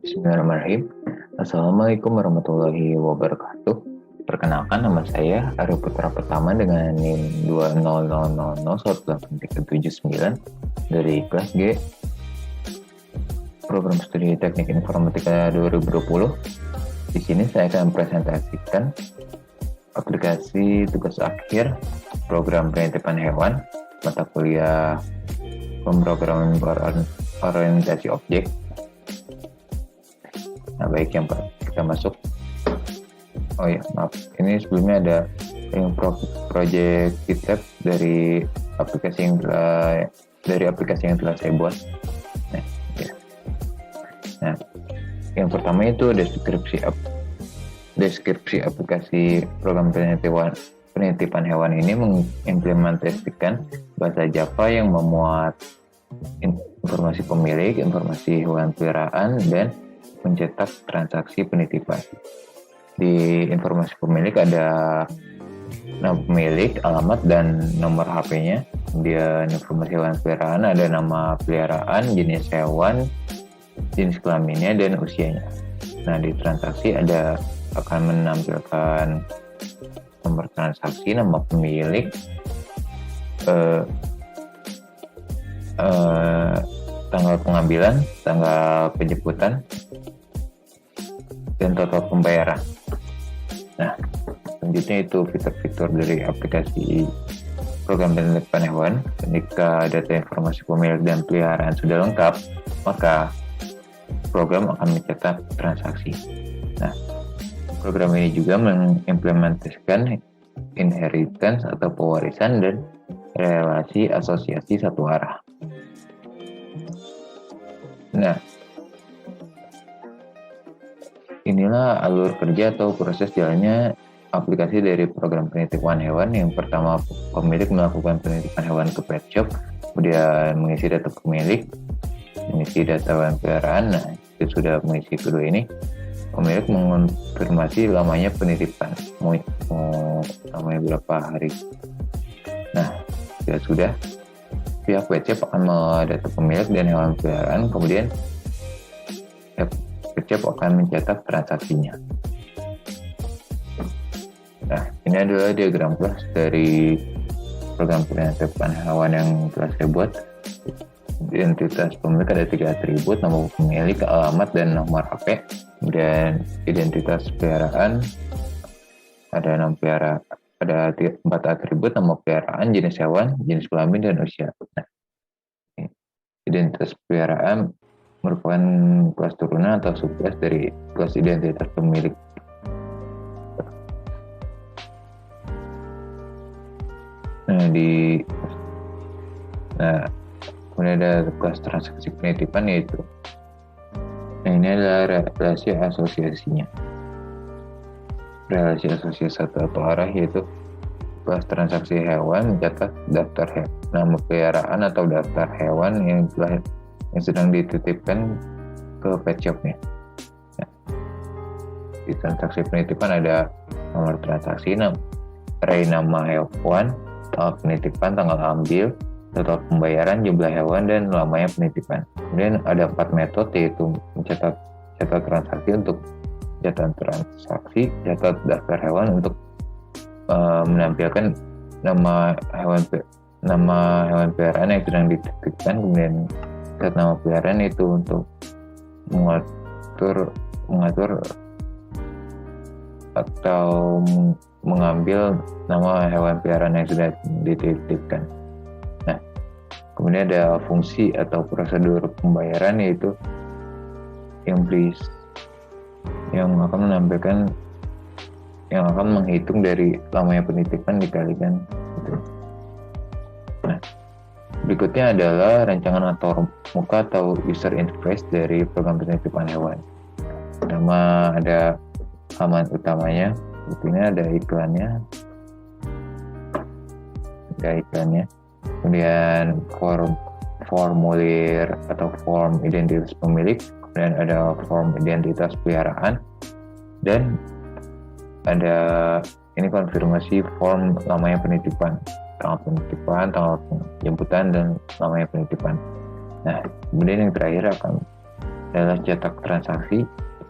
Bismillahirrahmanirrahim. Assalamualaikum warahmatullahi wabarakatuh. Perkenalkan, nama saya Aryo Putra Pertama dengan NIM 200001839 dari kelas G Program Studi Teknik Informatika 2020. Di sini saya akan presentasikan aplikasi tugas akhir program penitipan hewan mata kuliah pemrograman berorientasi objek. Nah, baik, yang kita masuk. Oh ya, maaf. Ini sebelumnya ada yang project GitLab dari aplikasi yang telah saya buat. Nah, ya. Nah, yang pertama itu deskripsi aplikasi program penitipan hewan ini mengimplementasikan bahasa Java yang memuat informasi pemilik, informasi hewan peliharaan, dan mencetak transaksi penitipan. Di informasi pemilik ada nama pemilik, alamat, dan nomor HP-nya. Kemudian informasi hewan peliharaan ada nama peliharaan, jenis hewan, jenis kelaminnya, dan usianya. Nah, di transaksi akan menampilkan nomor transaksi, nama pemilik, tanggal pengambilan, tanggal penjemputan, dan total pembayaran. Nah, selanjutnya itu fitur-fitur dari aplikasi program penitipan hewan. Ketika data informasi pemilik dan peliharaan sudah lengkap, maka program akan mencetak transaksi. Nah, program ini juga mengimplementasikan inheritance atau pewarisan dan relasi asosiasi satu arah. Nah, inilah alur kerja atau proses jalannya aplikasi dari program penitipan hewan. Yang pertama, pemilik melakukan penitipan hewan ke pet shop, kemudian mengisi data pemilik, mengisi data hewan peliharaan. Nah, itu sudah mengisi kedua ini. Pemilik mengonfirmasi lamanya penitipan, mau lamanya berapa hari. Nah, sudah pihak pet shop akan mendata pemilik dan hewan peliharaan, kemudian pet shop akan mencetak transaksinya. Nah, ini adalah diagram kelas dari program penitipan hewan yang telah saya buat. Identitas pemilik ada 3 atribut, nama pemilik, alamat, dan nomor HP. Kemudian identitas peliharaan ada 4 atribut, nama peliharaan, jenis hewan, jenis kelamin, dan usia. Nah, identitas peliharaan merupakan kelas turunan atau subkelas dari kelas identitas pemilik. Kemudian ada kelas transaksi penitipan, yaitu ini adalah relasi asosiasinya. Relasi asosiasi satu arah, yaitu kelas transaksi hewan mencatat daftar nama peliharaan atau daftar hewan yang sedang dititipkan ke pet shop-nya. Nah, di transaksi penitipan ada nomor transaksi, array nama hewan, tanggal penitipan, tanggal ambil, total pembayaran, jumlah hewan, dan lamanya penitipan. Kemudian ada 4 metode, yaitu mencatat transaksi untuk catatan transaksi, catat daftar hewan untuk menampilkan nama hewan peliharaan yang sedang dititipkan, kemudian catat nama peliharaan itu untuk mengatur atau mengambil nama hewan peliharaan yang sudah dititipkan. Nah, kemudian ada fungsi atau prosedur pembayaran, yaitu invoice yang akan menghitung dari lamanya penitipan dikalikan gitu. Nah, berikutnya adalah rancangan atau muka atau user interface dari program penitipan hewan. Pertama ada halaman utamanya, ini ada iklannya. Kemudian formulir atau form identitas pemilik, kemudian ada form identitas peliharaan, dan ada ini konfirmasi form lamanya penitipan, tanggal penitipan, tanggal penjemputan, dan lamanya penitipan. Nah, kemudian yang terakhir akan adalah cetak transaksi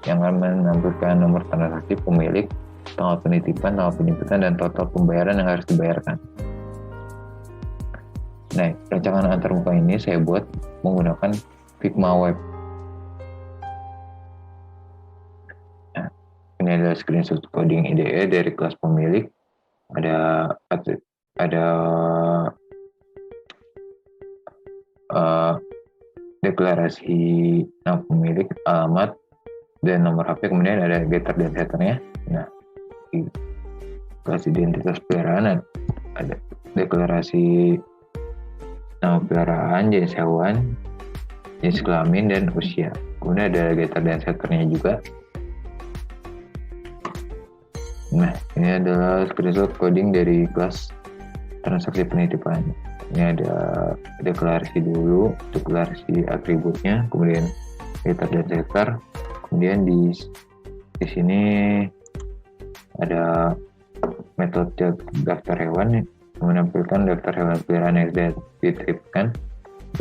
yang akan menampilkan nomor transaksi pemilik, tanggal penitipan, tanggal penjemputan, dan total pembayaran yang harus dibayarkan. Nah, rancangan antarmuka ini saya buat menggunakan Figma Web. Nah, ini adalah screenshot coding IDE dari kelas pemilik. Ada deklarasi nama pemilik, alamat, dan nomor HP, kemudian ada getter dan setternya. Nah, di kelas identitas peliharaan ada deklarasi nama peliharaan, jenis hewan, jenis kelamin, dan usia. Kemudian ada getter dan setternya juga. Nah, ini adalah screenshot coding dari kelas transaksi penitipan. Ini ada deklarasi dulu, deklarasi atributnya, kemudian getter dan setter. Kemudian di sini ada metode daftar hewan yang menampilkan daftar hewan peliharaan yang sudah dititipkan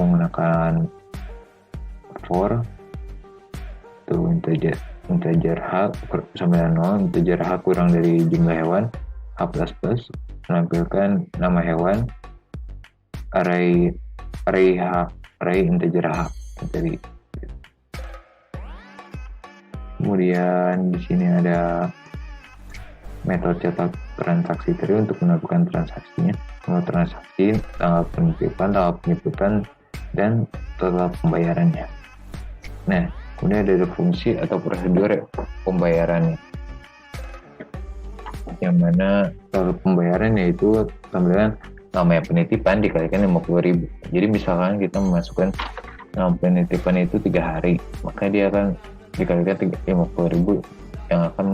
menggunakan for itu integer h sama dengan 0, integer h kurang dari jumlah hewan, h++, menampilkan nama hewan, array integer h dari. Kemudian di sini ada metode cetak transaksi tadi untuk melakukan transaksinya, nomor transaksi, tanggal penitipan, tanggal penjemputan, dan total pembayarannya. Nah, kemudian ada fungsi atau prosedur pembayarannya, yang mana total pembayaran yaitu tampilan namanya penitipan dikalikan 50.000. Jadi misalkan kita memasukkan nama penitipan itu 3 hari, maka dia akan dikalikan 50.000 yang akan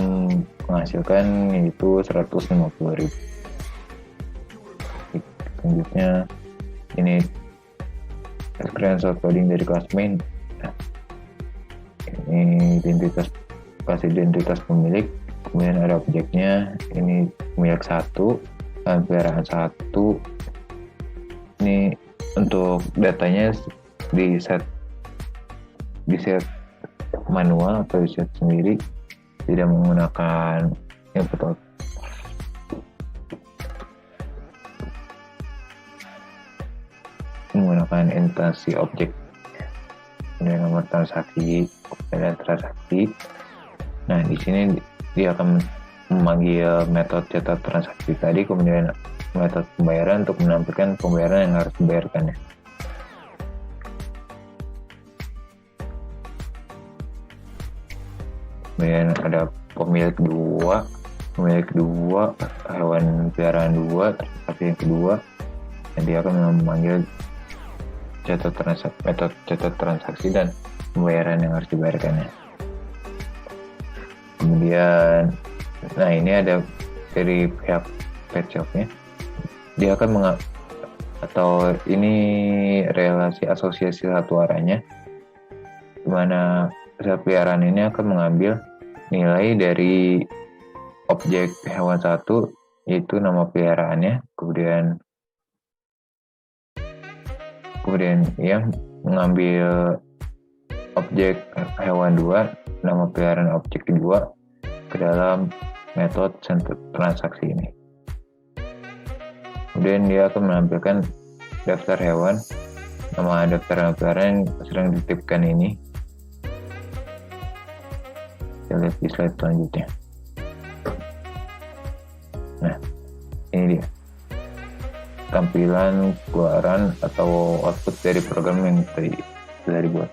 menghasilkan yaitu 150.000. Selanjutnya ini screenshot coding dari kelas main. Nah, ini kelas identitas pemilik, kemudian ada objeknya, ini pemilik 1, peliharaan 1. Ini untuk datanya di set manual atau di set sendiri, tidak menggunakan input output. Menggunakan instansi objek, kemudian nomor transaksi dan transaksi. Nah, di sini dia akan memanggil metode cetak transaksi tadi, kemudian metode pembayaran untuk menampilkan pembayaran yang harus dibayarkannya. Kemudian ada pemilik 2, hewan peliharaan 2, transaksi yang kedua, dan dia akan memanggil metode cetak transaksi dan pembayaran yang harus dibayarkannya. Kemudian, nah ini ada dari pihak pet shopnya, dia akan atau ini relasi asosiasi satu arahnya, di mana peserta peliharaan ini akan mengambil nilai dari objek hewan 1, yaitu nama peliharaannya, kemudian yang mengambil objek hewan 2, nama peliharaan objek kedua, ke dalam metode transaksi ini. Kemudian dia akan menampilkan daftar hewan, nama daftar peliharaan yang sedang dititipkan ini. Kita lihat di slide selanjutnya. Nah, ini dia tampilan keluaran atau output dari program yang tadi sudah dibuat.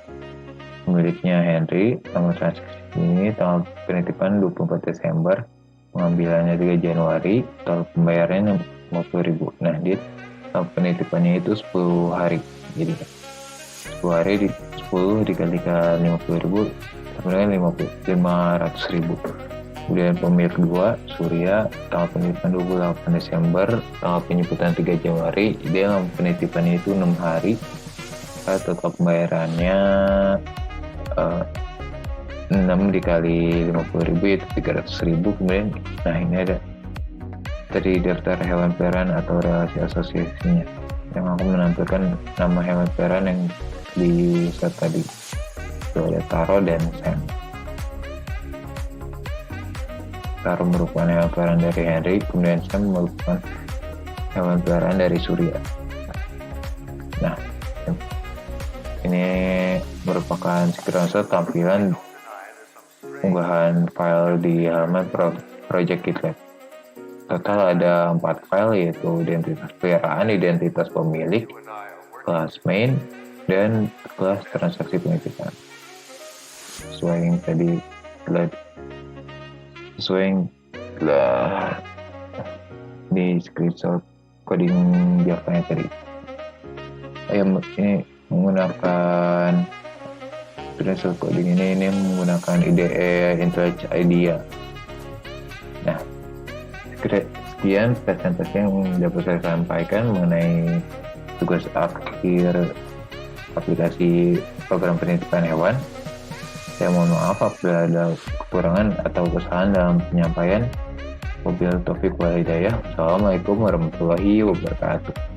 Pemiliknya Henry, nomor transaksi ini, tanggal penitipan 24 Desember, pengambilannya 3 Januari, total pembayarannya 50.000. Nah, dia tanggal penitipannya itu 10 hari. Jadi 10 hari 10 dikalikan 50.000, sebenarnya 500.000. Kemudian pemilik 2, Surya, tanggal penitipan 28 Desember, tanggal penjemputan 3 Januari, dia penitipannya itu 6 hari, total pembayarannya 6 dikali 50.000 itu 300.000. Kemudian, nah ini ada dari daftar hewan peliharaan atau relasi asosiasinya, yang aku menampilkan nama hewan peliharaan yang di set tadi. itu ada Taro dan Sam. Taro merupakan hewan peliharaan dari Henry, kemudian Sam merupakan hewan peliharaan dari Surya. Nah, ini merupakan screenshot tampilan unggahan file di halaman Project GitLab. Total ada 4 file, yaitu identitas peliharaan, identitas pemilik, kelas main, dan kelas transaksi pengecekan. Sesuai yang tadi di screenshot coding Java-nya tadi. Ini menggunakan screenshot coding ini menggunakan IDE IntelliJ IDEA. Nah, sekian presentasi yang dapat saya sampaikan mengenai tugas akhir aplikasi program penitipan hewan. Saya mohon maaf apabila ada kekurangan atau kesalahan dalam penyampaian. Wabillahi taufiq wal hidayah. Assalamualaikum warahmatullahi wabarakatuh.